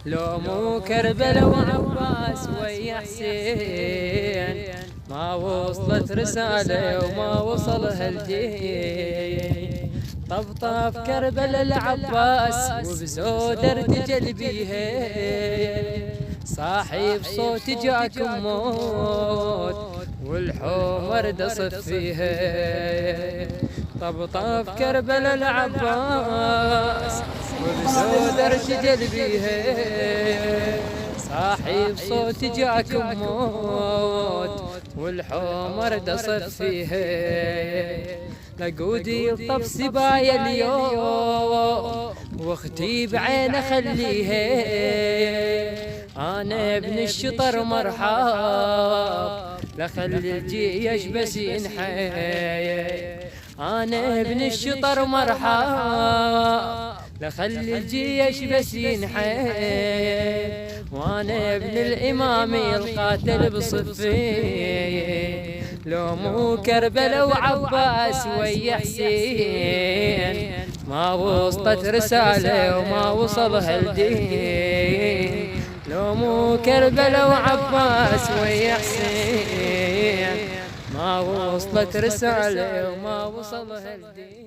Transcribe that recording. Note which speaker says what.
Speaker 1: لو مو كربلاء وعباس ويا حسين ما وصلت رسالة وما وصلها الدين. طبطب كربلاء العباس وبزود ارتجل بيها، صاحب صوت جاكم موت والحمر دصت فيها. طبطب كربلاء العباس وبزود ارتجل بيها، صاحب صوت جاكم موت والحمر دصت فيها. لقودي الطف سبايا اليوم واختي بعينه خليها، انا ابن الشطر مرحب لخلي الجيش بس ينحي. انا ابن الشطر مرحب لخلي الجيش بس ينحي، وانا ابن الامام القاتل بصفي. لو مو كربلاء وعباس ويا حسين ما وصلت رسالة وما وصلها الدين. لو مو كربلاء وعباس ويا حسين ما وصلت رسالة وما وصلها الدين.